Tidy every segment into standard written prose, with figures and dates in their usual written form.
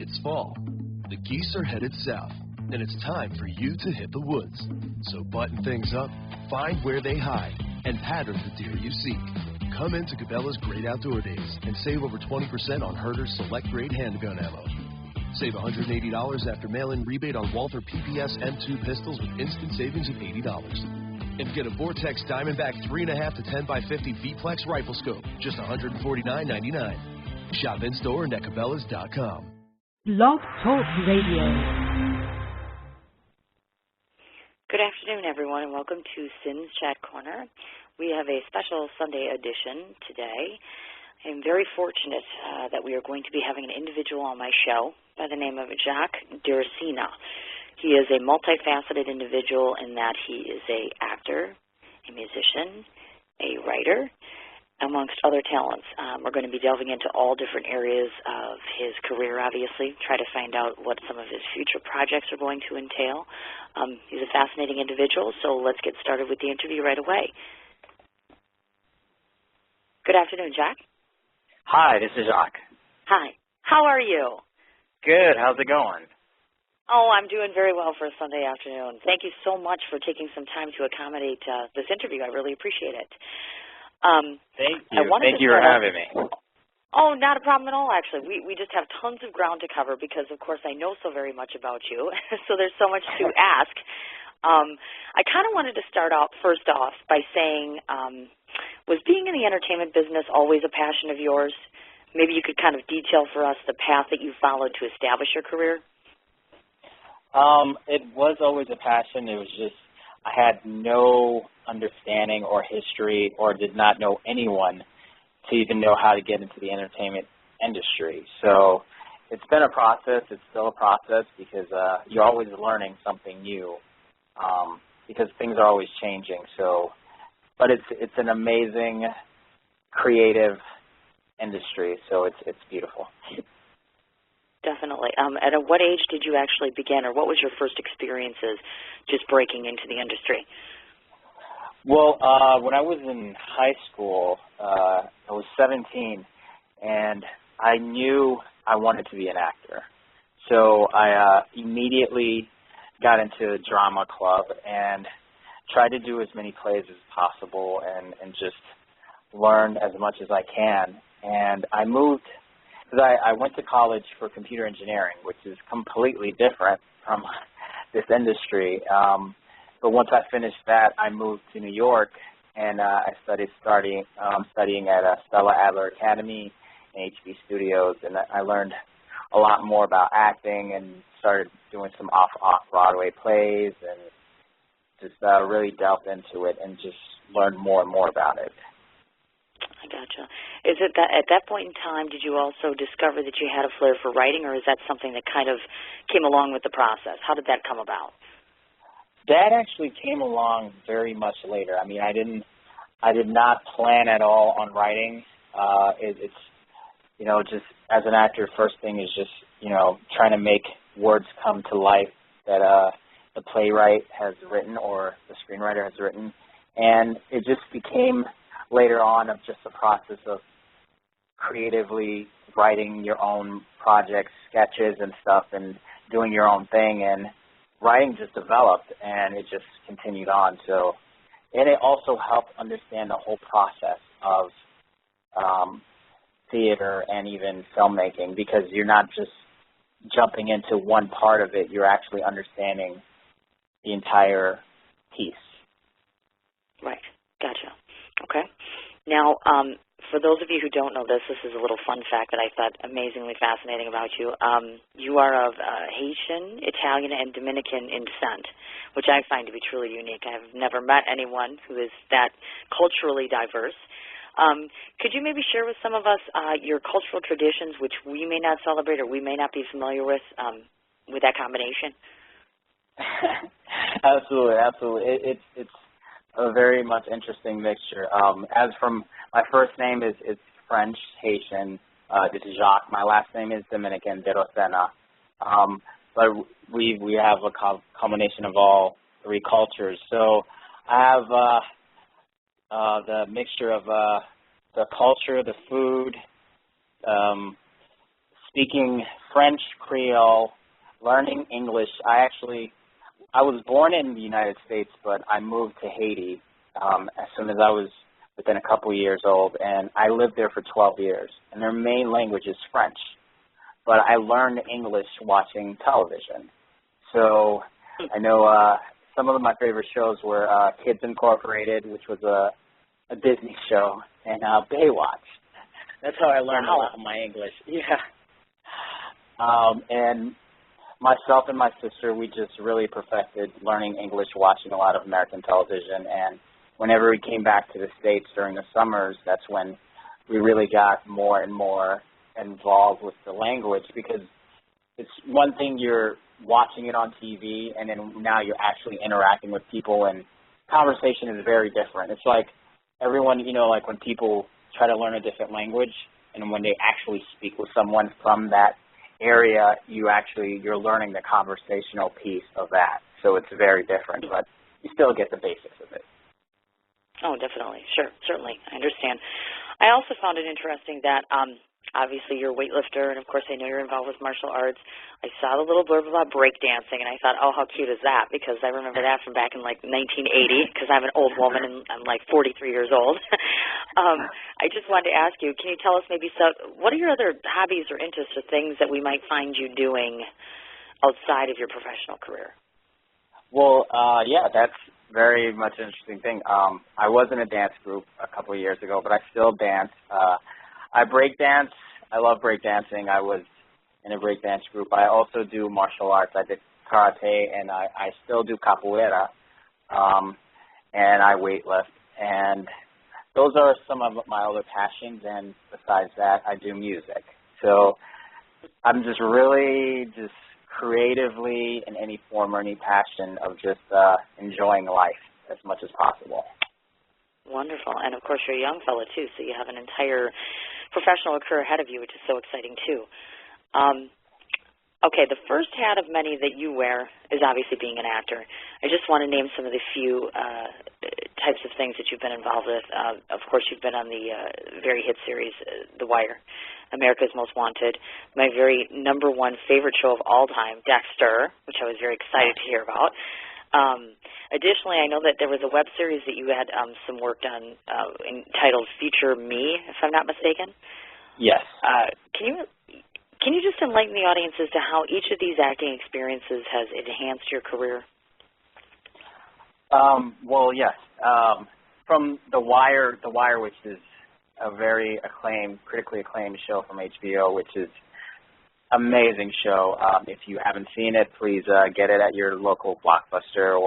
It's fall. The geese are headed south, and it's time for you to hit the woods. So button things up, find where they hide, and pattern the deer you seek. Come into Cabela's Great Outdoor Days and save over 20% on Herter's Select Grade handgun ammo. Save $180 after mail-in rebate on Walther PPS M2 pistols with instant savings of $80. And get a Vortex Diamondback 3.5 to 10 by 50 V-Plex rifle scope, just $149.99. Shop in-store and at Cabela's.com. Blog Talk Radio. Good afternoon, everyone, and welcome to Sin's Chat Corner. We have a special Sunday edition today. I'm very fortunate that we are going to be having an individual on my show by the name of Jacques Derosena. He is a multifaceted individual in that he is an actor, a musician, a writer, amongst other talents. We're going to be delving into all different areas of his career, obviously, try to find out what some of his future projects are going to entail. He's a fascinating individual, so let's get started with the interview right away. Good afternoon, Jacques. Hi, this is Jacques. Hi. How are you? Good. How's it going? Oh, I'm doing very well for a Sunday afternoon. Thank you so much for taking some time to accommodate this interview. I really appreciate it. Thank you. Thank you for having me. Oh, not a problem at all, actually. We just have tons of ground to cover because, of course, I know so very much about you, so there's so much to ask. I kind of wanted to start out first off by saying, was being in the entertainment business always a passion of yours? Maybe you could kind of detail for us the path that you followed to establish your career. It was always a passion. It was just I had no understanding or history or did not know anyone to even know how to get into the entertainment industry. So it's been a process. It's still a process because you're always learning something new because things are always changing. So, but it's an amazing, creative industry. So it's beautiful. Definitely. At what age did you actually begin, or what was your first experiences just breaking into the industry? Well, when I was in high school, I was 17, and I knew I wanted to be an actor. So I immediately got into a drama club and tried to do as many plays as possible and just learn as much as I can. And I moved, because I went to college for computer engineering, which is completely different from this industry. But once I finished that, I moved to New York, and I started studying at Stella Adler Academy and HB Studios, and I learned a lot more about acting and started doing some off-Broadway plays and just really delved into it and just learned more and more about it. I gotcha. Is it that at that point in time, did you also discover that you had a flair for writing, or is that something that kind of came along with the process? How did that come about? That actually came along very much later. I mean, I did not plan at all on writing. It's just as an actor, first thing is just, trying to make words come to life that the playwright has written or the screenwriter has written. And it just became later on of just the process of creatively writing your own projects, sketches and stuff, and doing your own thing. And writing just developed, and it just continued on. So, and it also helped understand the whole process of theater and even filmmaking, because you're not just jumping into one part of it, you're actually understanding the entire piece. Right. Gotcha. Okay. Now, for those of you who don't know this is a little fun fact that I thought amazingly fascinating about you. You are of Haitian, Italian, and Dominican in descent, which I find to be truly unique. I've never met anyone who is that culturally diverse. Could you maybe share with some of us your cultural traditions, which we may not celebrate or we may not be familiar with that combination? Absolutely. It's a very much interesting mixture. As from my first name is French, Haitian. This is Jacques. My last name is Dominican, Derosena. But we have a combination of all three cultures. So I have the mixture of the culture, the food, speaking French, Creole, learning English. I was born in the United States, but I moved to Haiti as soon as I was within a couple years old, and I lived there for 12 years, and their main language is French. But I learned English watching television. So I know some of my favorite shows were Kids Incorporated, which was a Disney show, and Baywatch. That's how I learned a lot of my English. Yeah. And myself and my sister, we just really perfected learning English watching a lot of American television. And whenever we came back to the States during the summers, that's when we really got more and more involved with the language, because it's one thing you're watching it on TV, and then now you're actually interacting with people, and conversation is very different. It's like everyone, like when people try to learn a different language, and when they actually speak with someone from that area, you're learning the conversational piece of that. So it's very different, but you still get the basics of it. Oh, definitely. Sure, certainly. I understand. I also found it interesting that obviously you're a weightlifter, and of course I know you're involved with martial arts. I saw the little blurb about breakdancing, and I thought, oh, how cute is that? Because I remember that from back in like 1980, because I'm an old woman and I'm like 43 years old. I just wanted to ask you, can you tell us maybe what are your other hobbies or interests or things that we might find you doing outside of your professional career? Well, yeah, that's very much an interesting thing. I was in a dance group a couple of years ago, but I still dance. I break dance. I love break dancing. I was in a break dance group. I also do martial arts. I did karate, and I still do capoeira, and I weightlift. And those are some of my other passions, and besides that, I do music. So I'm just really creatively in any form or any passion of just enjoying life as much as possible. Wonderful. And, of course, you're a young fellow, too, so you have an entire professional career ahead of you, which is so exciting, too. Okay, the first hat of many that you wear is obviously being an actor. I just want to name some of the few types of things that you've been involved with. Of course, you've been on the very hit series, The Wire, America's Most Wanted, my very number one favorite show of all time, Dexter, which I was very excited to hear about. Additionally, I know that there was a web series that you had some work done entitled Future Me, if I'm not mistaken. Yes. Can you just enlighten the audience as to how each of these acting experiences has enhanced your career? Well, yes. From The Wire, which is a very critically acclaimed show from HBO, which is amazing show. If you haven't seen it, please get it at your local Blockbuster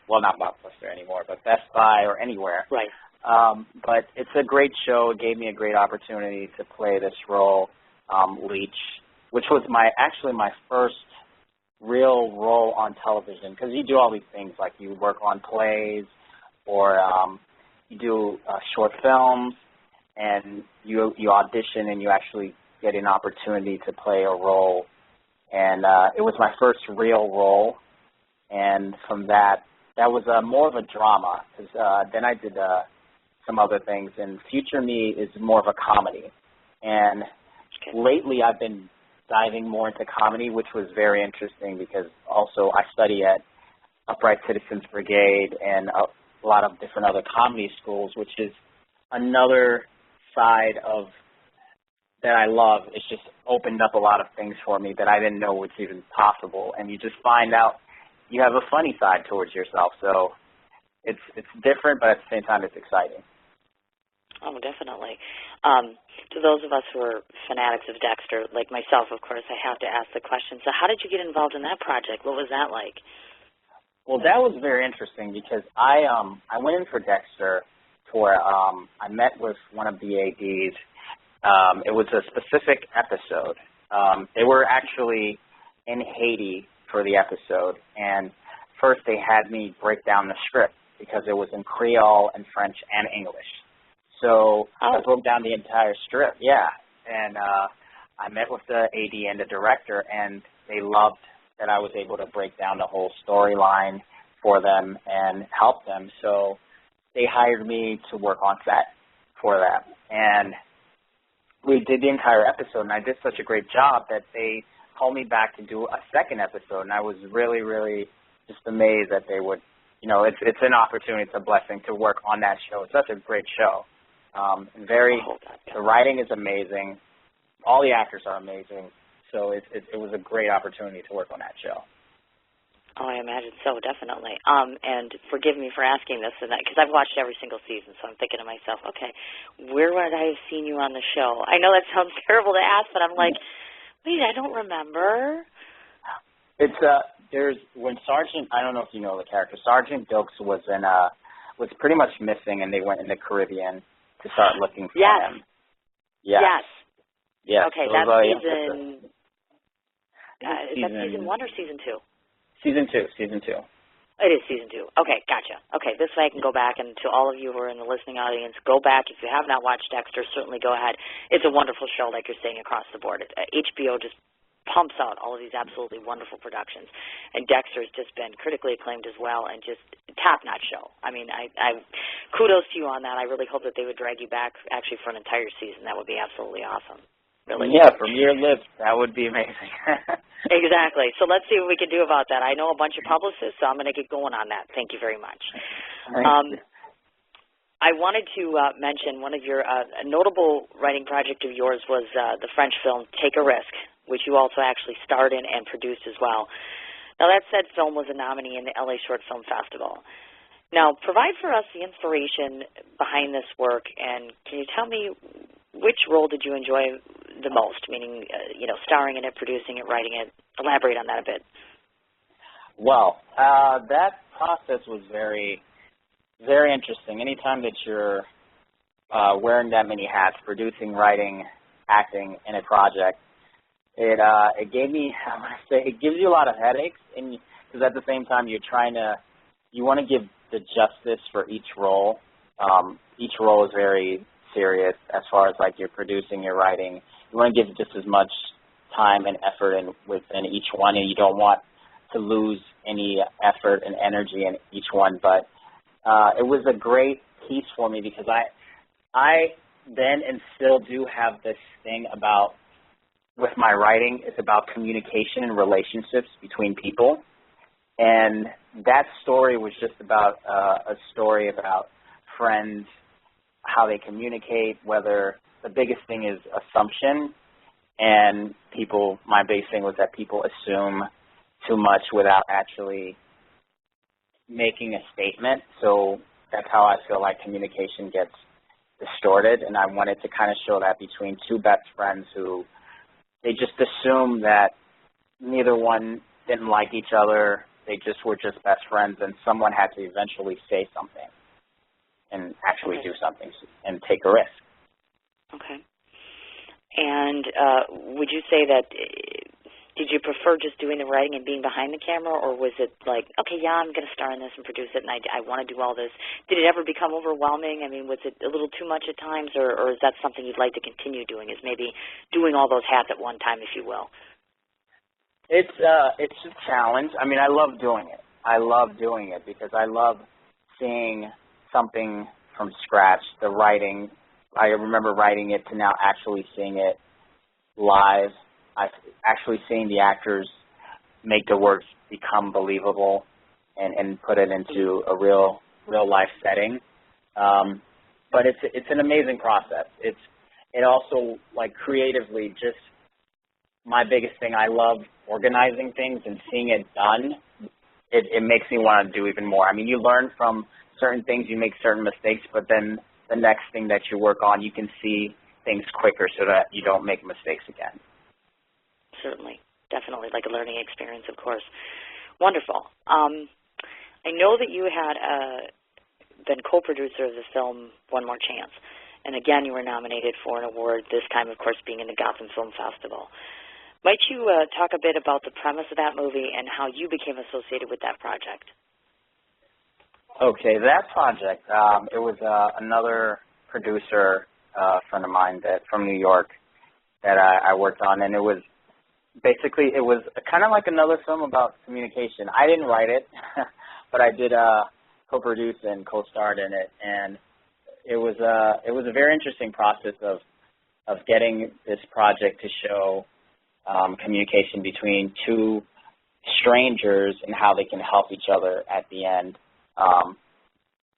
not Blockbuster anymore, but Best Buy or anywhere. Right. But it's a great show. It gave me a great opportunity to play this role, Leach, which was my first real role on television, because you do all these things, like you work on plays or you do short films, and you audition and you actually get an opportunity to play a role. And it was my first real role, and from that was more of a drama, because then I did some other things, and Future Me is more of a comedy. And lately I've been diving more into comedy, which was very interesting, because also I study at Upright Citizens Brigade and a lot of different other comedy schools, which is another side of that I love. It's just opened up a lot of things for me that I didn't know was even possible, and you just find out you have a funny side towards yourself. So it's different, but at the same time it's exciting. Oh, definitely. To those of us who are fanatics of Dexter, like myself, of course, I have to ask the question, so how did you get involved in that project? What was that like? Well, that was very interesting, because I went in for Dexter for I met with one of the ADs. It was a specific episode. They were actually in Haiti for the episode, and first they had me break down the script, because it was in Creole and French and English. So I broke down the entire script, and I met with the AD and the director, and they loved that I was able to break down the whole storyline for them and help them. So they hired me to work on set for that. And we did the entire episode, and I did such a great job that they called me back to do a second episode, and I was really, really just amazed that they would, it's an opportunity, it's a blessing to work on that show. It's such a great show. The writing is amazing. All the actors are amazing. So it was a great opportunity to work on that show. Oh, I imagine so, definitely. And forgive me for asking this, because I've watched every single season, so I'm thinking to myself, okay, where would I have seen you on the show? I know that sounds terrible to ask, but I'm like, wait, I don't remember. It's when Sergeant, I don't know if you know the character, Sergeant Dokes was pretty much missing, and they went in the Caribbean to start looking for him. Yes. Okay, so that's season. Is that season 1 or season 2? Season 2. It is season 2. Okay, gotcha. Okay, this way I can go back, and to all of you who are in the listening audience, go back. If you have not watched Dexter, certainly go ahead. It's a wonderful show, like you're saying, across the board. HBO just pumps out all of these absolutely wonderful productions, and Dexter's just been critically acclaimed as well, and just top-notch show. I mean, I kudos to you on that. I really hope that they would drag you back actually for an entire season. That would be absolutely awesome. Really. Yeah, from your lips, that would be amazing. Exactly. So let's see what we can do about that. I know a bunch of publicists, so I'm going to get going on that. Thank you very much. Thank you. I wanted to mention one of your a notable writing project of yours was the French film Take a Risk, which you also actually starred in and produced as well. Now, that said film was a nominee in the LA Short Film Festival. Now, provide for us the inspiration behind this work, and can you tell me which role did you enjoy the most, meaning, starring in it, producing it, writing it? Elaborate on that a bit. Well, that process was very, very interesting. Anytime that you're wearing that many hats, producing, writing, acting in a project, it gave me, it gives you a lot of headaches, and because at the same time you want to give the justice for each role. Each role is very serious as far as like you're producing, you're writing. You want to give just as much time and effort within each one, and you don't want to lose any effort and energy in each one. But it was a great piece for me because I then and still do have this thing about, with my writing, it's about communication and relationships between people. And that story was just about a story about friends, how they communicate, whether the biggest thing is assumption, and my base thing was that people assume too much without actually making a statement. So that's how I feel like communication gets distorted, and I wanted to kind of show that between two best friends who they just assume that neither one didn't like each other, they just were just best friends, and someone had to eventually say something and actually do something and take a risk. Okay. And would you say that, did you prefer just doing the writing and being behind the camera, or was it like, okay, yeah, I'm going to star in this and produce it, and I want to do all this? Did it ever become overwhelming? I mean, was it a little too much at times, or is that something you'd like to continue doing, is maybe doing all those hats at one time, if you will? It's a challenge. I mean, I love doing it. I love doing it because I love seeing something from scratch, the writing. I remember writing it to now actually seeing it live. Actually seeing the actors make the works become believable and put it into a real life setting. But it's an amazing process. It also, like, creatively, just my biggest thing, I love organizing things and seeing it done. It makes me want to do even more. I mean, you learn from certain things, you make certain mistakes, but then the next thing that you work on, you can see things quicker so that you don't make mistakes again. Certainly. Definitely, like a learning experience, of course. Wonderful. I know that you had been co-producer of the film One More Chance, and again you were nominated for an award, this time, of course, being in the Gotham Film Festival. Might you talk a bit about the premise of that movie and how you became associated with that project? Okay, that project, it was another producer friend of mine from New York that I worked on, and it was basically, it was kind of like another film about communication. I didn't write it, but I did co-produce and co-starred in it, and it was a very interesting process of of getting this project to show communication between two strangers and how they can help each other at the end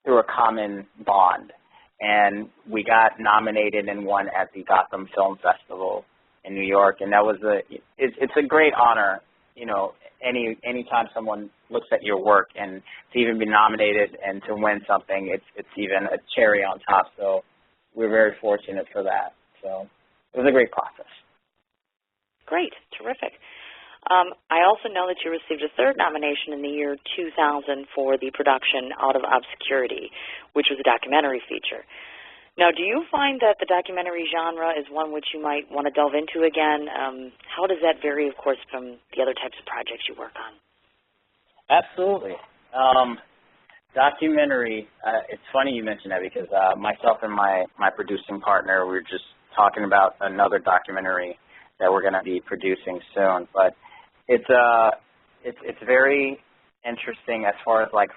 through a common bond. And we got nominated and won at the Gotham Film Festival in New York, and that was it's a great honor, you know, anytime someone looks at your work, and to even be nominated and to win something, it's even a cherry on top. So we're very fortunate for that. So it was a great process. Great, terrific. I also know that you received a third nomination in the year 2000 for the production Out of Obscurity, which was a documentary feature. Now, do you find that the documentary genre is one which you might want to delve into again? How does that vary, of course, from the other types of projects you work on? Absolutely. Documentary, it's funny you mentioned that because myself and my producing partner, we were just talking about another documentary that we're going to be producing soon. But it's very interesting as far as like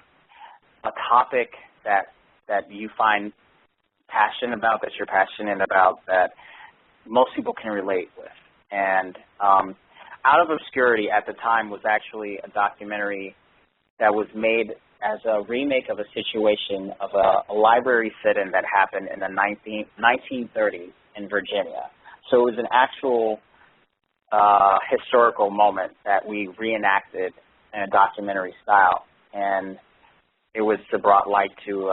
a topic that you find passionate about, that you're passionate about, that most people can relate with. And Out of Obscurity at the time was actually a documentary that was made as a remake of a situation of a library sit-in that happened in the 1930s in Virginia. So it was an actual historical moment that we reenacted in a documentary style, and it was to brought light to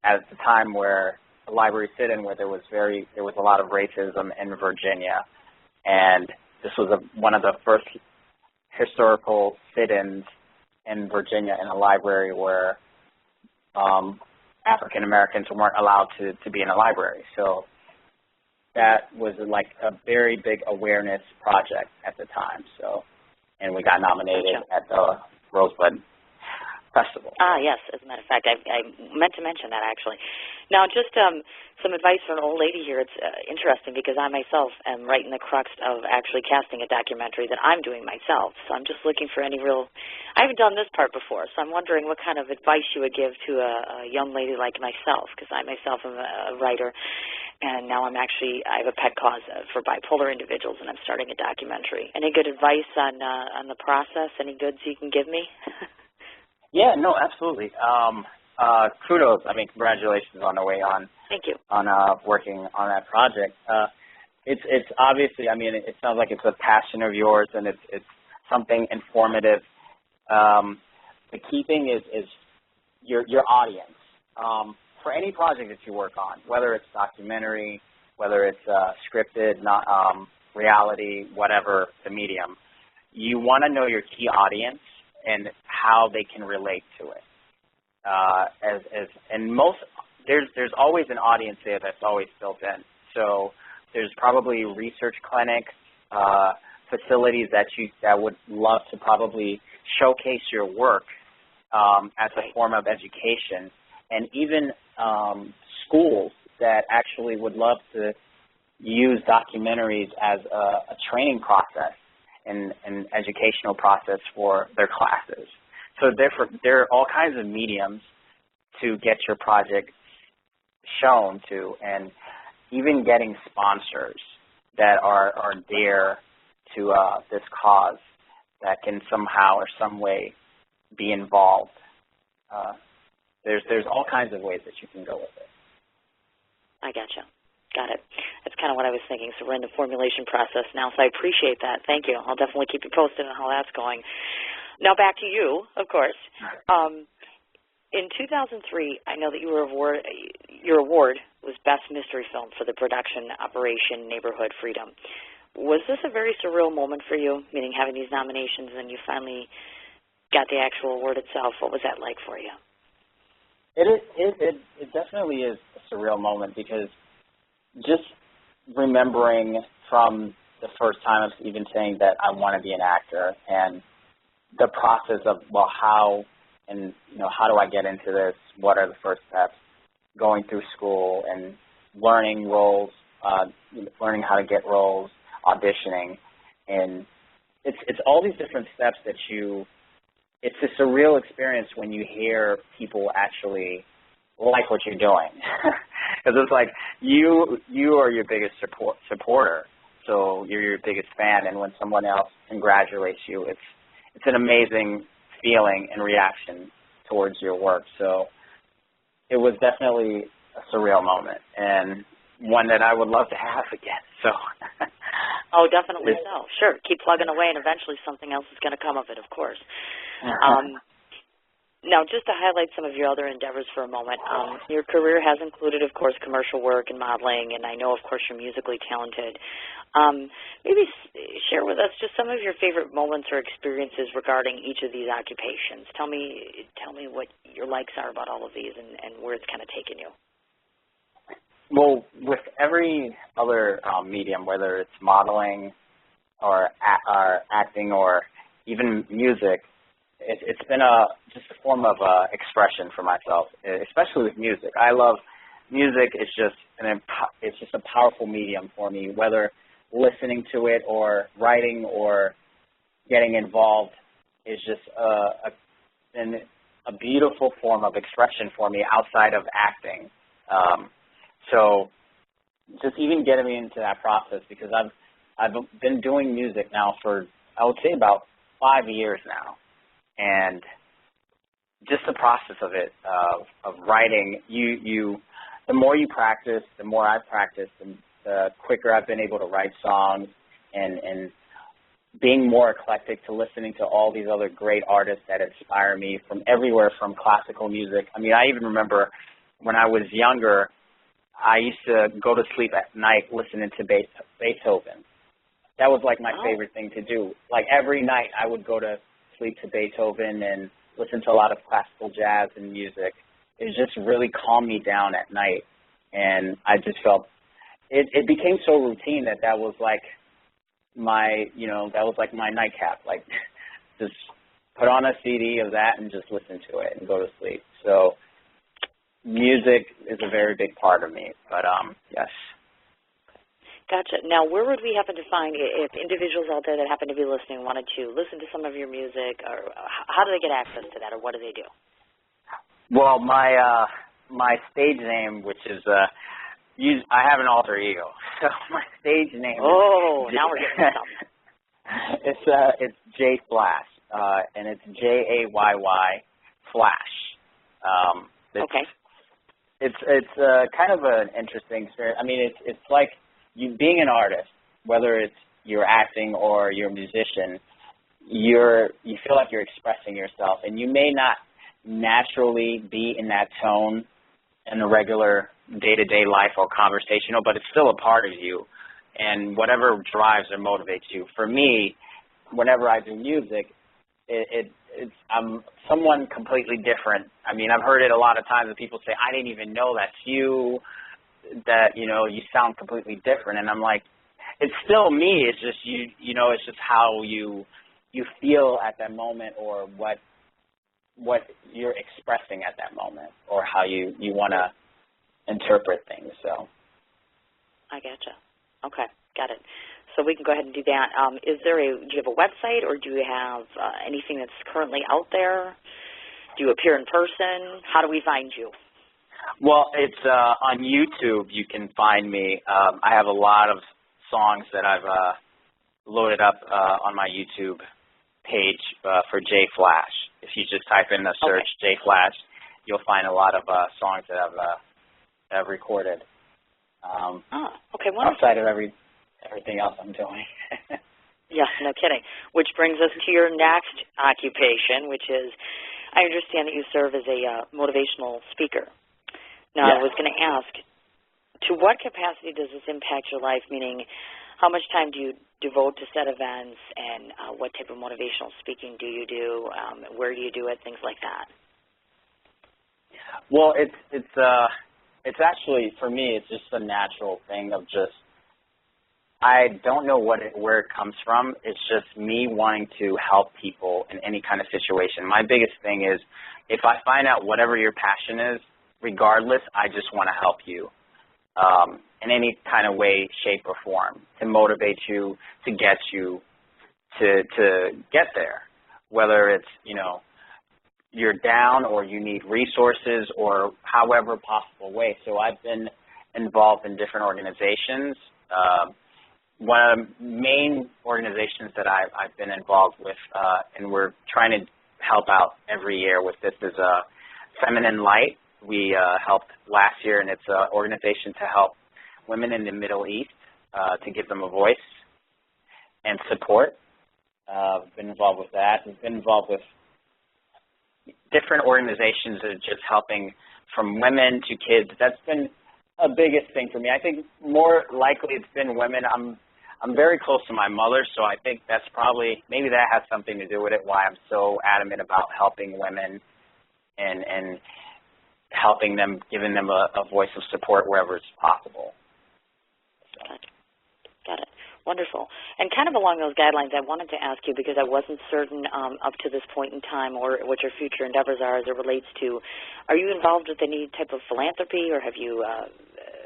at the time where a library sit-in where there was a lot of racism in Virginia, and this was one of the first historical sit-ins in Virginia in a library where African Americans weren't allowed to be in a library. So that was like a very big awareness project at the time. So, and we got nominated at the Rosebud Festival. Ah, yes. As a matter of fact, I meant to mention that actually. Now, just some advice for an old lady here. It's interesting because I myself am right in the crux of actually casting a documentary that I'm doing myself. So I'm just looking for any I haven't done this part before, so I'm wondering what kind of advice you would give to a young lady like myself, because I myself am a writer, and now I have a pet cause for bipolar individuals, and I'm starting a documentary. Any good advice on the process? Any goods you can give me? Yeah, no, absolutely. Kudos. I mean, congratulations on the way on. Thank you. On working on that project. It's obviously, I mean, it sounds like it's a passion of yours, and it's something informative. The key thing is your audience. For any project that you work on, whether it's documentary, whether it's scripted, not reality, whatever the medium, you want to know your key audience and how they can relate to it. There's always an audience there that's always built in. So there's probably research clinics, facilities that would love to probably showcase your work as a form of education, and even schools that actually would love to use documentaries as a training process and an educational process for their classes. So there are all kinds of mediums to get your project shown to, and even getting sponsors that are dear to this cause that can somehow or some way be involved. There's all kinds of ways that you can go with it. I gotcha. Got it. That's kind of what I was thinking. So we're in the formulation process now, so I appreciate that. Thank you. I'll definitely keep you posted on how that's going. Now back to you, of course. In 2003, I know that your award was Best Mystery Film for the production Operation Neighborhood Freedom. Was this a very surreal moment for you, meaning having these nominations and you finally got the actual award itself? What was that like for you? It definitely is a surreal moment, because just remembering from the first time of even saying that I want to be an actor, and the process of, well, how do I get into this? What are the first steps? Going through school and learning roles, learning how to get roles, auditioning, and it's all these different steps that it's a surreal experience when you hear people actually like what you're doing. Because it's like you are your biggest supporter, so you're your biggest fan, and when someone else congratulates you, it's an amazing feeling and reaction towards your work. So it was definitely a surreal moment, and one that I would love to have again. So. Oh, definitely so. Sure, keep plugging away, and eventually something else is going to come of it, of course. Now, just to highlight some of your other endeavors for a moment, your career has included, of course, commercial work and modeling, and I know, of course, you're musically talented. Maybe share with us just some of your favorite moments or experiences regarding each of these occupations. Tell me what your likes are about all of these and where it's kind of taken you. Well, with every other medium, whether it's modeling or acting or even music, it's been just a form of expression for myself, especially with music. I love music. It's just a powerful medium for me, whether listening to it or writing or getting involved is just a beautiful form of expression for me outside of acting. So just even getting me into that process, because I've been doing music now for, I would say, about 5 years now. And just the process of it, of writing, the more you practice, the more I've practiced, and the quicker I've been able to write songs, and being more eclectic to listening to all these other great artists that inspire me from everywhere, from classical music. I mean, I even remember when I was younger, I used to go to sleep at night listening to Beethoven. That was like my favorite thing to do. Like every night I would go to sleep to Beethoven and listen to a lot of classical jazz and music. It just really calmed me down at night, and I just felt it became so routine that was like my nightcap. Like just put on a CD of that and just listen to it and go to sleep. So music is a very big part of me, but yes. Gotcha. Now, where would we happen to find, if individuals out there that happen to be listening wanted to listen to some of your music, or how do they get access to that, or what do they do? Well, my stage name, which is I have an alter ego, so my stage name. Oh, now we're getting something. It's Jay Flash, and it's Jayy Flash. Okay. It's kind of an interesting experience. I mean, it's like you being an artist, whether it's you're acting or you're a musician, you feel like you're expressing yourself, and you may not naturally be in that tone in the regular day-to-day life or conversational, but it's still a part of you, and whatever drives or motivates you. For me, whenever I do music, I'm someone completely different. I mean, I've heard it a lot of times that people say, I didn't even know that's you, that, you sound completely different. And I'm like, it's still me. It's just, it's just how you feel at that moment, or what you're expressing at that moment, or how you want to interpret things. So I gotcha. Okay, got it. So we can go ahead and do that. Do you have a website, or do you have anything that's currently out there? Do you appear in person? How do we find you? Well, it's on YouTube. You can find me. I have a lot of songs that I've loaded up on my YouTube page for Jay Flash. If you just type in the search Jay Flash, you'll find a lot of songs that I've recorded. Okay, wonderful. Outside of everything else I'm doing. Yes, no kidding. Which brings us to your next occupation, which is, I understand that you serve as a motivational speaker. Now, yes. I was going to ask, to what capacity does this impact your life, meaning how much time do you devote to set events, and what type of motivational speaking do you do, where do you do it, things like that? Well, it's actually, for me, it's just a natural thing of just, I don't know where it comes from. It's just me wanting to help people in any kind of situation. My biggest thing is, if I find out whatever your passion is, regardless, I just want to help you in any kind of way, shape, or form, to motivate you, to get you to get there, whether it's, you're down or you need resources or however possible way. So I've been involved in different organizations. One of the main organizations that I've been involved with, and we're trying to help out every year with this, is Feminine Light. We helped last year, and it's an organization to help women in the Middle East, to give them a voice and support. I've been involved with that. We've been involved with different organizations that are just helping from women to kids. That's been a biggest thing for me. I think more likely it's been women. I'm very close to my mother, so I think that's probably, maybe that has something to do with it, why I'm so adamant about helping women and helping them, giving them a voice of support wherever it's possible. So. Got it. Wonderful. And kind of along those guidelines, I wanted to ask you, because I wasn't certain up to this point in time or what your future endeavors are as it relates to, are you involved with any type of philanthropy, or have you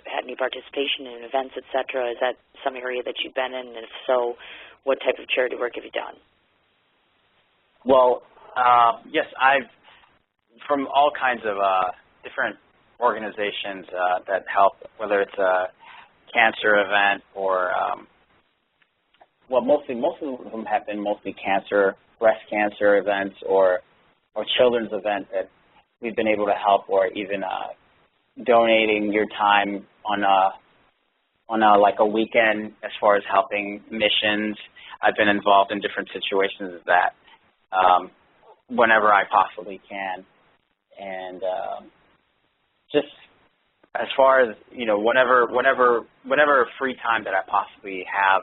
had any participation in events, et cetera? Is that some area that you've been in? And if so, what type of charity work have you done? Well, yes, I've, from all kinds of different organizations that help, whether it's a cancer event or well, most of them have been mostly cancer, breast cancer events, or children's events that we've been able to help, or even donating your time on a like a weekend as far as helping missions. I've been involved in different situations of that whenever I possibly can, and just as far as, you know, whatever free time that I possibly have,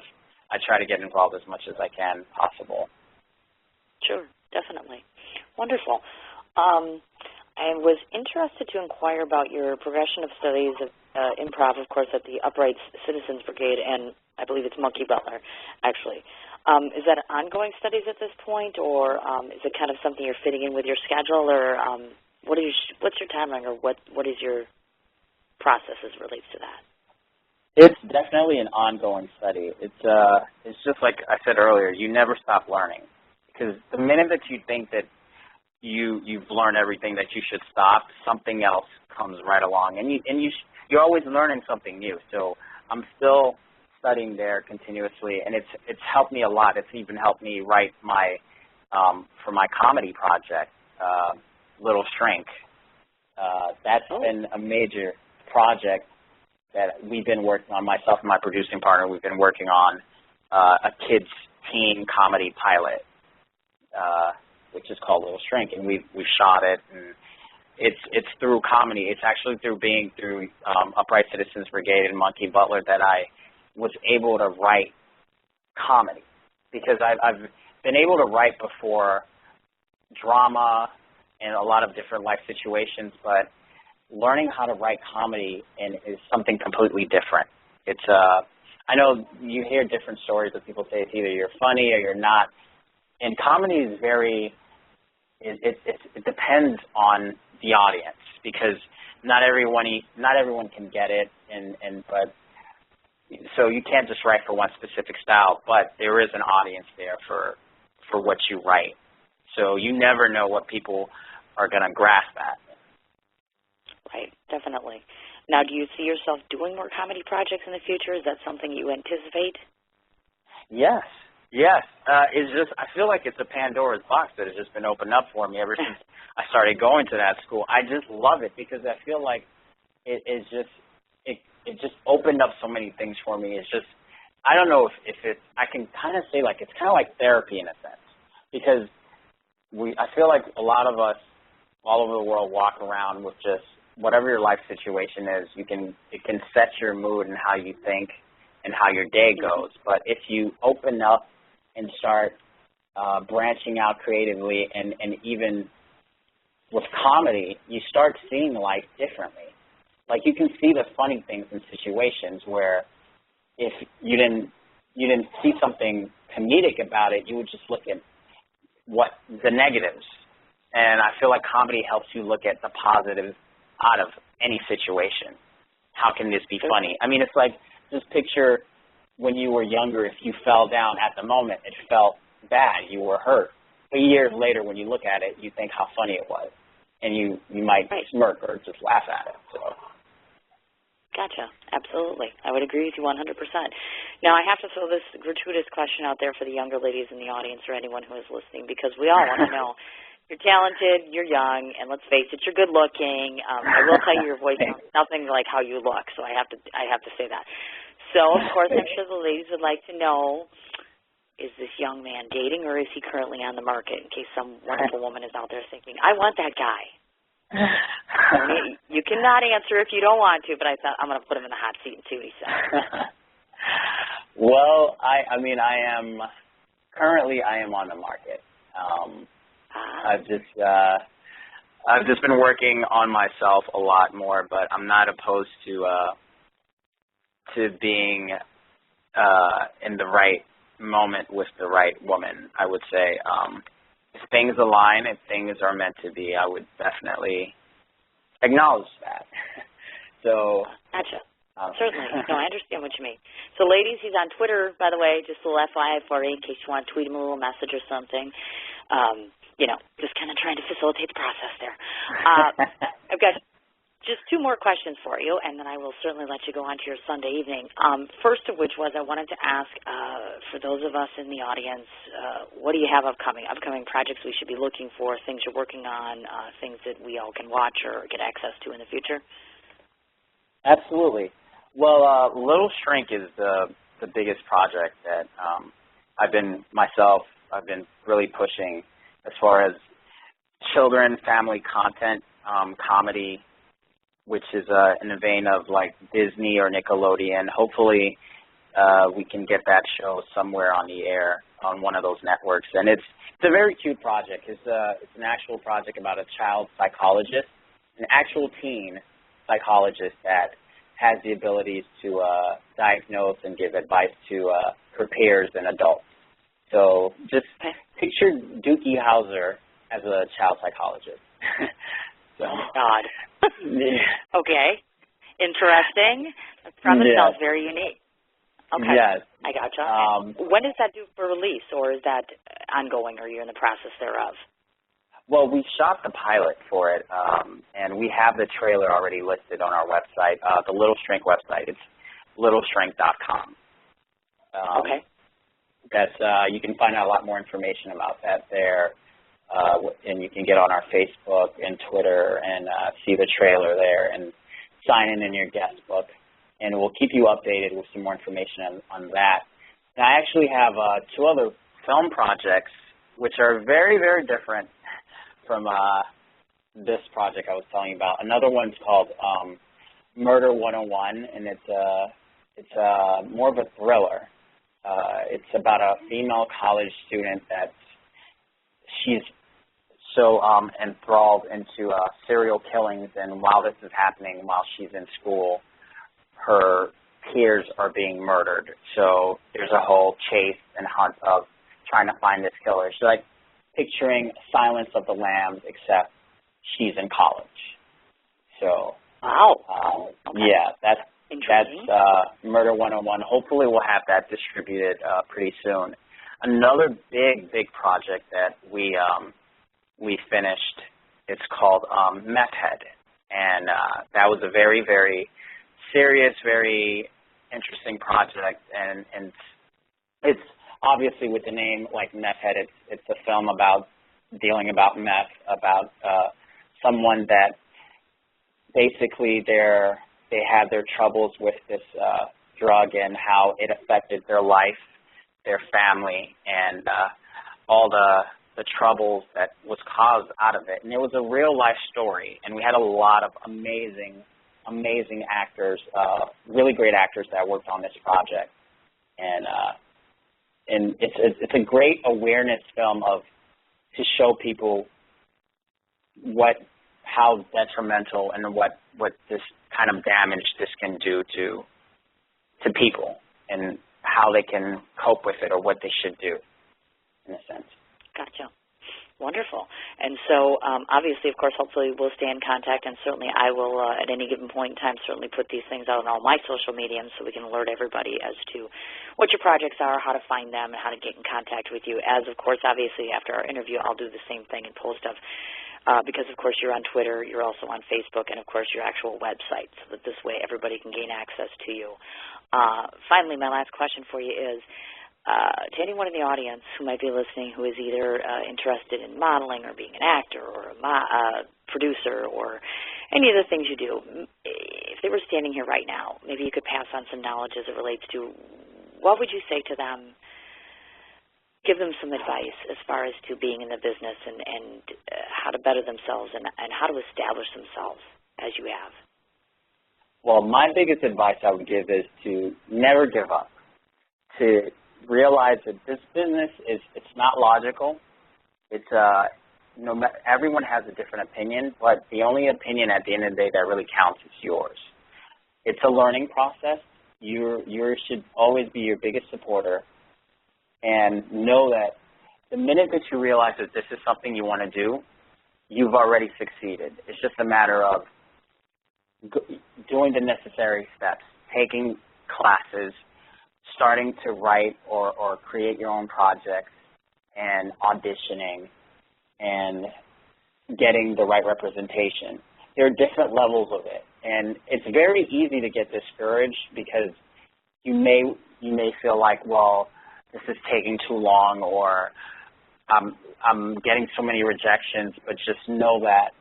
I try to get involved as much as I can possible. Sure, definitely. Wonderful. I was interested to inquire about your progression of studies of improv, of course, at the Upright Citizens Brigade, and I believe it's Monkey Butler, actually. Is that ongoing studies at this point, or is it kind of something you're fitting in with your schedule, or what's your timeline, or what is your process as it relates to that? It's definitely an ongoing study. It's just like I said earlier, you never stop learning, because the minute that you think that you've learned everything that you should stop, something else comes right along, and you're always learning something new. So I'm still studying there continuously, and it's helped me a lot. It's even helped me write my for my comedy project, Little Shrink. That's been a major project that we've been working on, myself and my producing partner. We've been working on a kids' teen comedy pilot, which is called Little Shrink, and we've shot it, and it's through comedy. It's actually through Upright Citizens Brigade and Monkey Butler that I was able to write comedy, because I've been able to write before drama and a lot of different life situations, but learning how to write comedy is something completely different. It's I know you hear different stories of people say it's either you're funny or you're not, and comedy is very, it depends on the audience, because not everyone can get it, but so you can't just write for one specific style, but there is an audience there for what you write. So you never know what people are going to grasp at. Right, definitely. Now, do you see yourself doing more comedy projects in the future? Is that something you anticipate? Yes. It's just, I feel like it's a Pandora's box that has just been opened up for me ever since I started going to that school. I just love it, because I feel like it just opened up so many things for me. It's just, I don't know if it's, I can kind of say like it's kind of like therapy in a sense, because I feel like a lot of us all over the world walk around with just whatever your life situation is, it can set your mood and how you think and how your day goes. But if you open up and start branching out creatively, and even with comedy, you start seeing life differently. Like, you can see the funny things in situations where if you didn't see something comedic about it, you would just look at the negatives. And I feel like comedy helps you look at the positives out of any situation. How can this be funny? I mean, it's like, just picture when you were younger, if you fell down at the moment, it felt bad, you were hurt. But years later, when you look at it, you think how funny it was. And you might smirk or just laugh at it. So Gotcha. Absolutely. I would agree with you 100%. Now, I have to throw this gratuitous question out there for the younger ladies in the audience or anyone who is listening, because we all want to know. You're talented, you're young, and let's face it, you're good-looking. I will tell you your voice sounds nothing like how you look, so I have to say that. So, of course, I'm sure the ladies would like to know, is this young man dating or is he currently on the market, in case some wonderful woman is out there thinking, I want that guy. You cannot answer if you don't want to, but I thought I'm going to put him in the hot seat and see what he says. Well, I mean, currently I am on the market. I've just been working on myself a lot more, but I'm not opposed to being in the right moment with the right woman. I would say if things align, if things are meant to be, I would definitely acknowledge that. So, gotcha. Certainly. No, I understand what you mean. So, ladies, he's on Twitter, by the way, just a little FYI for you, in case you want to tweet him a little message or something. Just kind of trying to facilitate the process there. I've got just two more questions for you, and then I will certainly let you go on to your Sunday evening. First of which was I wanted to ask, for those of us in the audience, what do you have upcoming projects we should be looking for, things you're working on, things that we all can watch or get access to in the future? Absolutely. Well, Little Shrink is the biggest project that I've been really pushing as far as children, family content, comedy, which is in the vein of like Disney or Nickelodeon. Hopefully we can get that show somewhere on the air on one of those networks. And it's a very cute project. It's an actual project about a child psychologist, an actual teen psychologist that has the abilities to diagnose and give advice to her peers and adults. So just picture Dookie Howser as a child psychologist. So. Oh, God. Okay. Interesting. That probably sounds very unique. Okay. Yes. I gotcha. When is that due for release, or is that ongoing, or you're in the process thereof? Well, we shot the pilot for it, and we have the trailer already listed on our website, the Little Shrink website. It's littleshrink.com. Okay. You can find out a lot more information about that there, and you can get on our Facebook and Twitter and see the trailer there and sign in your guest book. And we'll keep you updated with some more information on that. And I actually have two other film projects which are very, very different from this project I was telling you about. Another one's called Murder 101, and it's more of a thriller. It's about a female college student that she's so enthralled into serial killings, and while this is happening, while she's in school, her peers are being murdered. So there's a whole chase and hunt of trying to find this killer. She's like picturing Silence of the Lambs, except she's in college. So, wow. Okay. Yeah, that's Murder 101. Hopefully we'll have that distributed pretty soon. Another big project that we finished, it's called Meth Head. And that was a very, very serious, very interesting project. And it's obviously with the name like Meth Head, it's a film about dealing about meth, about someone that basically they have their troubles with this drug and how it affected their life, their family, and all the troubles that was caused out of it. And it was a real life story, and we had a lot of amazing actors, really great actors that worked on this project. And it's a great awareness film to show people how detrimental and what this kind of damage this can do to people, and how they can cope with it or what they should do, in a sense. Gotcha. Wonderful. And so, obviously, of course, hopefully we'll stay in contact, and certainly I will, at any given point in time, certainly put these things out on all my social mediums so we can alert everybody as to what your projects are, how to find them, and how to get in contact with you. As, of course, obviously, after our interview, I'll do the same thing and post of because, of course, you're on Twitter, you're also on Facebook, and, of course, your actual website, so that this way everybody can gain access to you. Finally, my last question for you is, to anyone in the audience who might be listening who is either interested in modeling or being an actor or a producer or any of the things you do, if they were standing here right now, maybe you could pass on some knowledge as it relates to what would you say to them, give them some advice as far as to being in the business and how to better themselves and how to establish themselves as you have. Well, my biggest advice I would give is to never give up, to realize that this business it's not logical. It's everyone has a different opinion, but the only opinion at the end of the day that really counts is yours. It's a learning process. You should always be your biggest supporter, and know that the minute that you realize that this is something you want to do, you've already succeeded. It's just a matter of doing the necessary steps, taking classes, starting to write or create your own projects, and auditioning and getting the right representation. There are different levels of it, and it's very easy to get discouraged because you may feel like, well, this is taking too long, or I'm getting so many rejections. But just know that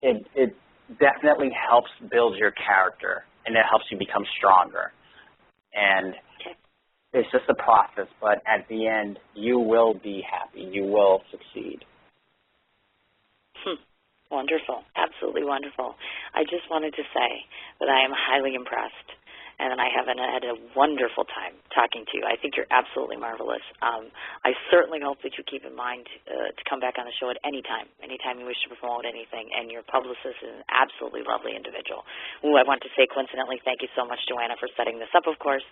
it definitely helps build your character, and it helps you become stronger. And it's just a process, but at the end, you will be happy. You will succeed. Wonderful. Absolutely wonderful. I just wanted to say that I am highly impressed, and that I have had a wonderful time talking to you. I think you're absolutely marvelous. I certainly hope that you keep in mind to come back on the show at any time you wish to promote anything, and your publicist is an absolutely lovely individual. Ooh, I want to say, coincidentally, thank you so much, Joanna, for setting this up, of course.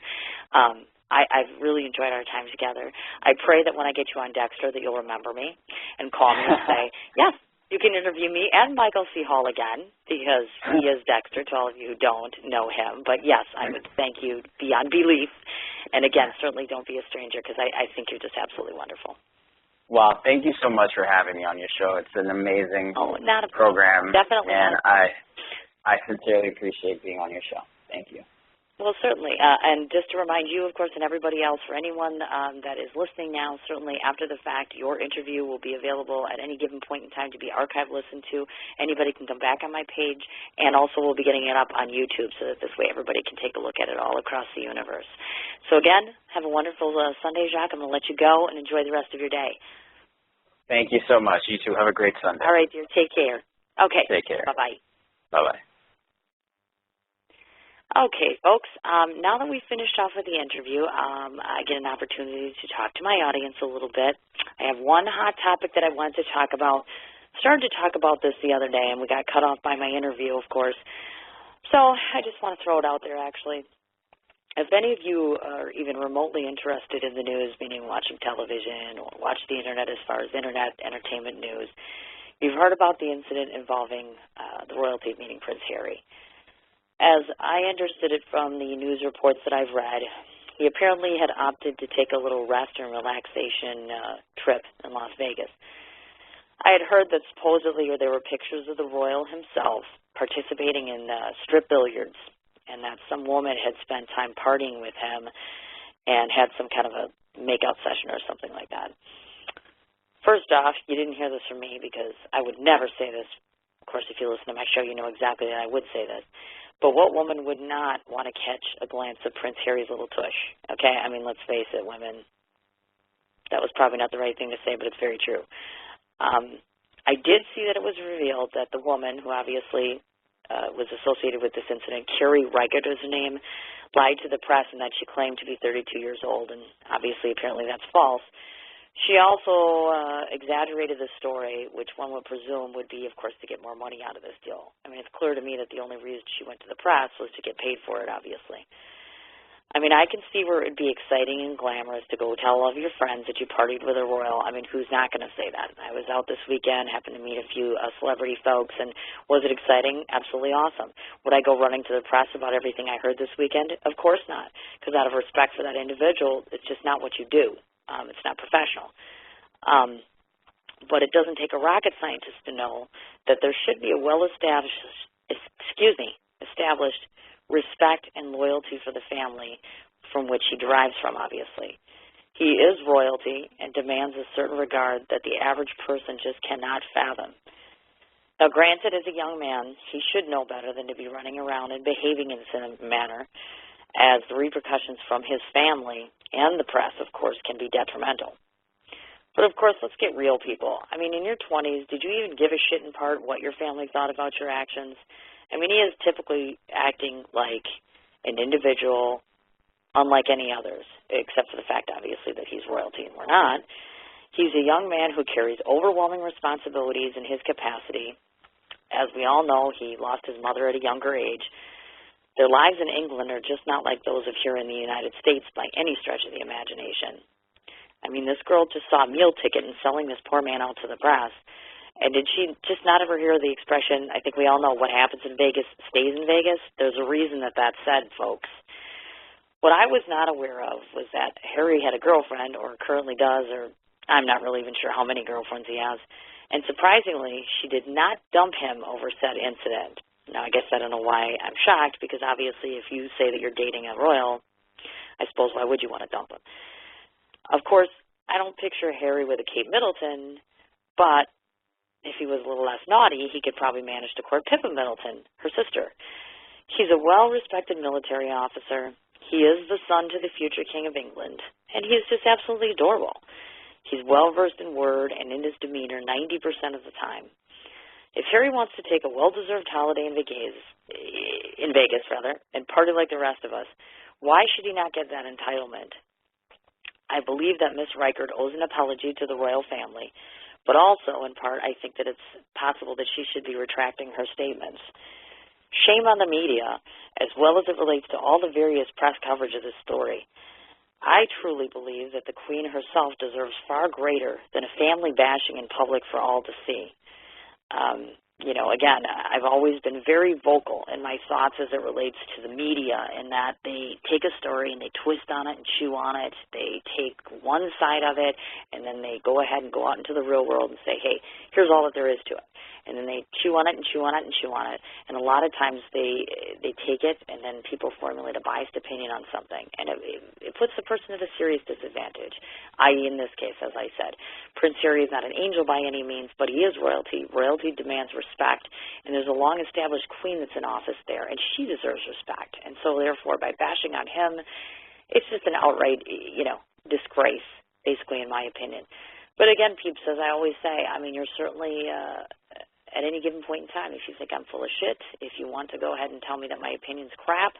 I've really enjoyed our time together. I pray that when I get you on Dexter that you'll remember me and call me and say, yes, you can interview me and Michael C. Hall again, because he is Dexter, to all of you who don't know him. But, yes, I would thank you beyond belief. And, again, certainly don't be a stranger, because I think you're just absolutely wonderful. Well, thank you so much for having me on your show. It's an amazing not a program. Definitely. And I sincerely appreciate being on your show. Thank you. Well, certainly. And just to remind you, of course, and everybody else, for anyone that is listening now, certainly after the fact, your interview will be available at any given point in time to be archived, listened to. Anybody can come back on my page, and also we'll be getting it up on YouTube so that this way everybody can take a look at it all across the universe. So, again, have a wonderful Sunday, Jacques. I'm going to let you go and enjoy the rest of your day. Thank you so much. You too. Have a great Sunday. All right, dear. Take care. Okay. Take care. Bye-bye. Bye-bye. Okay, folks, now that we've finished off with the interview, I get an opportunity to talk to my audience a little bit. I have one hot topic that I wanted to talk about. Started to talk about this the other day, and we got cut off by my interview, of course. So I just want to throw it out there, actually. If any of you are even remotely interested in the news, meaning watching television or watch the Internet as far as Internet entertainment news, you've heard about the incident involving the royalty, meaning Prince Harry. As I understood it from the news reports that I've read, he apparently had opted to take a little rest and relaxation trip in Las Vegas. I had heard that supposedly there were pictures of the royal himself participating in strip billiards, and that some woman had spent time partying with him and had some kind of a make-out session or something like that. First off, you didn't hear this from me, because I would never say this. Of course, if you listen to my show, you know exactly that I would say this. But what woman would not want to catch a glance of Prince Harry's little tush? Okay, I mean, let's face it, women. That was probably not the right thing to say, but it's very true. I did see that it was revealed that the woman, who obviously was associated with this incident, Carrie Reichert is her name, lied to the press, and that she claimed to be 32 years old, and obviously, apparently, that's false. She also exaggerated the story, which one would presume would be, of course, to get more money out of this deal. I mean, it's clear to me that the only reason she went to the press was to get paid for it, obviously. I mean, I can see where it would be exciting and glamorous to go tell all of your friends that you partied with a royal. I mean, who's not going to say that? I was out this weekend, happened to meet a few celebrity folks, and was it exciting? Absolutely awesome. Would I go running to the press about everything I heard this weekend? Of course not, because out of respect for that individual, it's just not what you do. It's not professional. but it doesn't take a rocket scientist to know that there should be a established respect and loyalty for the family from which he derives from, obviously. He is royalty and demands a certain regard that the average person just cannot fathom. Now, granted, as a young man, he should know better than to be running around and behaving in a manner, as the repercussions from his family and the press, of course, can be detrimental. But, of course, let's get real, people. I mean, in your 20s, did you even give a shit in part what your family thought about your actions? I mean, he is typically acting like an individual, unlike any others, except for the fact, obviously, that he's royalty and we're not. He's a young man who carries overwhelming responsibilities in his capacity. As we all know, he lost his mother at a younger age. Their lives in England are just not like those of here in the United States by any stretch of the imagination. I mean, this girl just saw a meal ticket and selling this poor man out to the press. And did she just not ever hear the expression, I think we all know what happens in Vegas stays in Vegas? There's a reason that that's said, folks. What I was not aware of was that Harry had a girlfriend, or currently does, or I'm not really even sure how many girlfriends he has. And surprisingly, she did not dump him over said incident. Now, I guess I don't know why I'm shocked, because obviously if you say that you're dating a royal, I suppose why would you want to dump him? Of course, I don't picture Harry with a Kate Middleton, but if he was a little less naughty, he could probably manage to court Pippa Middleton, her sister. He's a well-respected military officer. He is the son to the future King of England, and he is just absolutely adorable. He's well-versed in word and in his demeanor 90% of the time. If Harry wants to take a well-deserved holiday in Vegas, and party like the rest of us, why should he not get that entitlement? I believe that Miss Reichert owes an apology to the royal family, but also, in part, I think that it's possible that she should be retracting her statements. Shame on the media, as well as it relates to all the various press coverage of this story. I truly believe that the Queen herself deserves far greater than a family bashing in public for all to see. Again, I've always been very vocal in my thoughts as it relates to the media, in that they take a story and they twist on it and chew on it. They take one side of it, and then they go ahead and go out into the real world and say, hey, here's all that there is to it. And then they chew on it and chew on it and chew on it. And a lot of times they take it, and then people formulate a biased opinion on something. And it puts the person at a serious disadvantage, i.e. in this case, as I said. Prince Harry is not an angel by any means, but he is royalty. Royalty demands respect. And there's a long-established queen that's in office there, and she deserves respect. And so, therefore, by bashing on him, it's just an outright, disgrace, basically, in my opinion. But again, peeps, as I always say, I mean, you're certainly, at any given point in time, if you think I'm full of shit, if you want to go ahead and tell me that my opinion's crap,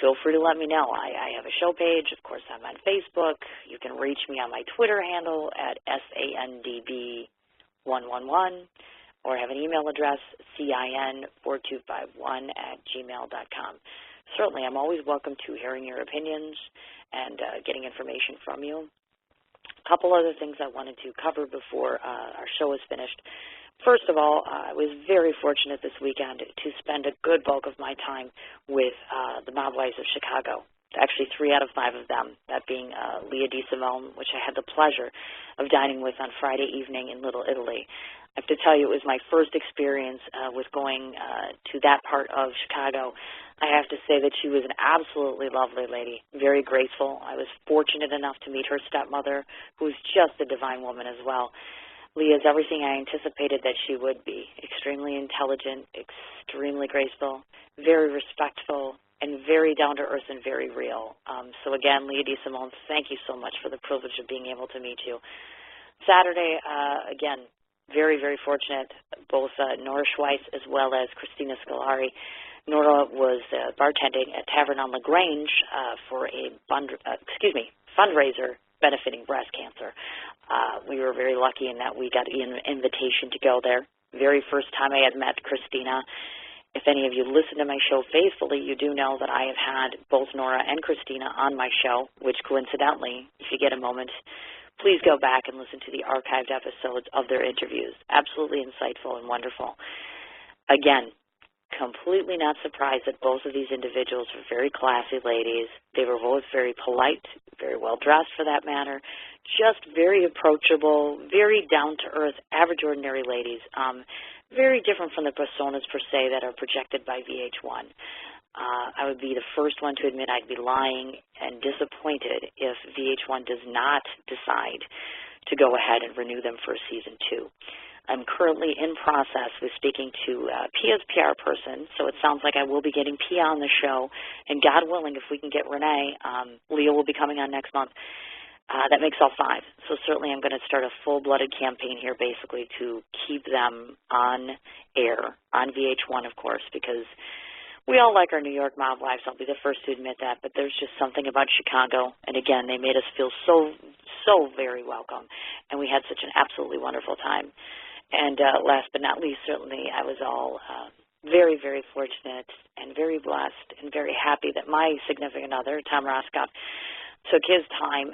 feel free to let me know. I have a show page. Of course, I'm on Facebook. You can reach me on my Twitter handle at SANDB111, or have an email address, CIN4251@gmail.com. Certainly, I'm always welcome to hearing your opinions and getting information from you. A couple other things I wanted to cover before our show is finished. First of all, I was very fortunate this weekend to spend a good bulk of my time with the Mob Wives of Chicago. Actually, 3 out of 5 of them, that being Leah DeSimone, which I had the pleasure of dining with on Friday evening in Little Italy. I have to tell you, it was my first experience with going to that part of Chicago. I have to say that she was an absolutely lovely lady, very graceful. I was fortunate enough to meet her stepmother, who was just a divine woman as well. Leah's everything I anticipated that she would be. Extremely intelligent, extremely graceful, very respectful, and very down-to-earth and very real. So again, Leah DeSimone, thank you so much for the privilege of being able to meet you. Saturday, again, very, very fortunate, both Nora Schweiss as well as Christina Scolari. Nora was bartending at Tavern on LaGrange for a fundraiser benefiting breast cancer. We were very lucky in that we got an invitation to go there. Very first time I had met Christina. If any of you listen to my show faithfully, you do know that I have had both Nora and Christina on my show, which coincidentally, if you get a moment, please go back and listen to the archived episodes of their interviews. Absolutely insightful and wonderful. Again, completely not surprised that both of these individuals were very classy ladies. They were both very polite, very well dressed for that matter, just very approachable, very down-to-earth, average, ordinary ladies. Very different from the personas, per se, that are projected by VH1. I would be the first one to admit I'd be lying and disappointed if VH1 does not decide to go ahead and renew them for Season 2. I'm currently in process with speaking to Pia's PR person, so it sounds like I will be getting Pia on the show, and God willing, if we can get Renee, Leah will be coming on next month. That makes all 5. So certainly I'm going to start a full-blooded campaign here basically to keep them on air, on VH1, of course, because we all like our New York mob wives. I'll be the first to admit that, but there's just something about Chicago, and again, they made us feel so very welcome, and we had such an absolutely wonderful time. And last but not least, certainly I was all very, very fortunate and very blessed and very happy that my significant other, Tom Roscoff, took his time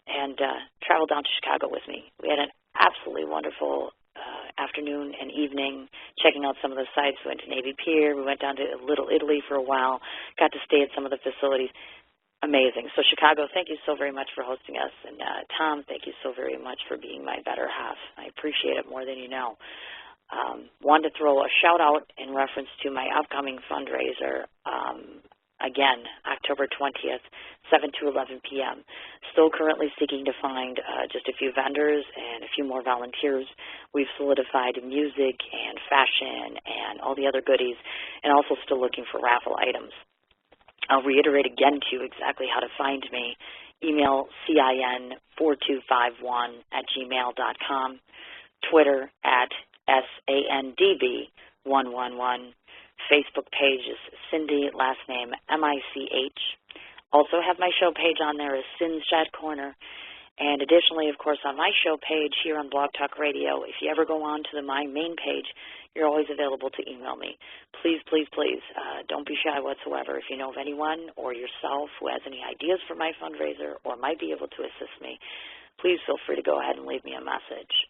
and traveled down to Chicago with me. We had an absolutely wonderful afternoon and evening checking out some of the sites. We went to Navy Pier. We went down to Little Italy for a while, got to stay at some of the facilities. Amazing. So Chicago, thank you so very much for hosting us. And Tom, thank you so very much for being my better half. I appreciate it more than you know. Wanted to throw a shout-out in reference to my upcoming fundraiser. Again, October 20th, 7 to 11 p.m. Still currently seeking to find just a few vendors and a few more volunteers. We've solidified music and fashion and all the other goodies, and also still looking for raffle items. I'll reiterate again to you exactly how to find me. Email CIN4251@gmail.com, Twitter @SANDB111, Facebook page is Cindy, last name MICH. Also have my show page on there as Cin's Chat Corner. And additionally, of course, on my show page here on Blog Talk Radio, if you ever go on to my main page, you're always available to email me. Please, please, please, don't be shy whatsoever. If you know of anyone or yourself who has any ideas for my fundraiser or might be able to assist me, please feel free to go ahead and leave me a message.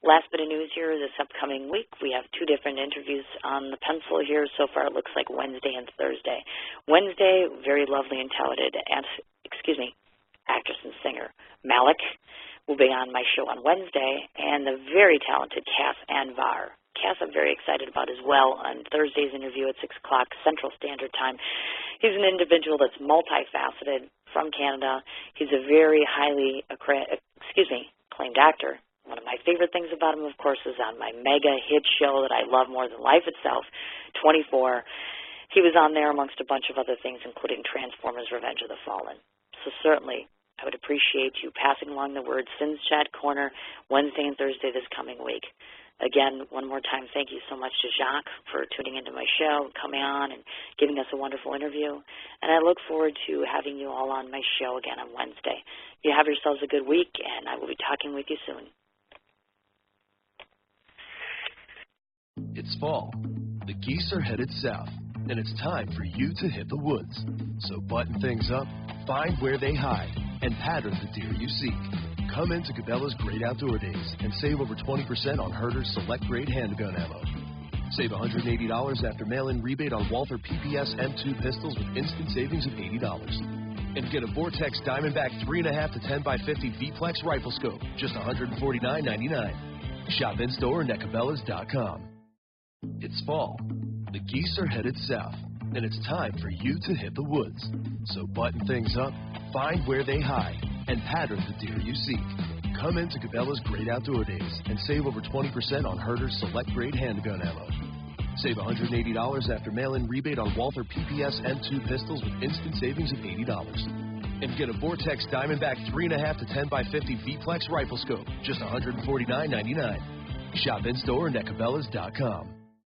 Last bit of news here, this upcoming week, we have 2 different interviews on the pencil here. So far, it looks like Wednesday and Thursday. Wednesday, very lovely and talented, actress and singer Malik will be on my show on Wednesday, and the very talented Cass Anvar. Cass I'm very excited about as well on Thursday's interview at 6 o'clock Central Standard Time. He's an individual that's multifaceted from Canada. He's a very highly acclaimed actor. One of my favorite things about him, of course, is on my mega hit show that I love more than life itself, 24. He was on there amongst a bunch of other things, including Transformers Revenge of the Fallen. So certainly, I would appreciate you passing along the word Cin's Chat Corner Wednesday and Thursday this coming week. Again, one more time, thank you so much to Jacques for tuning into my show, coming on, and giving us a wonderful interview. And I look forward to having you all on my show again on Wednesday. You have yourselves a good week, and I will be talking with you soon. It's fall. The geese are headed south, and it's time for you to hit the woods. So button things up, find where they hide, and pattern the deer you seek. Come into Cabela's Great Outdoor Days and save over 20% on Herter's Select Grade handgun ammo. Save $180 after mail-in rebate on Walther PPS M2 pistols with instant savings of $80. And get a Vortex Diamondback 3.5 to 10x50 V-Plex rifle scope, just $149.99. Shop in-store and at Cabela's.com. It's fall. The geese are headed south, and it's time for you to hit the woods. So button things up, find where they hide, and pattern the deer you seek. Come into Cabela's Great Outdoor Days and save over 20% on Herter's Select Grade handgun ammo. Save $180 after mail-in rebate on Walther PPS M2 pistols with instant savings of $80. And get a Vortex Diamondback 3.5 to 10x50 V-Plex rifle scope, just $149.99. Shop in-store and at Cabela's.com.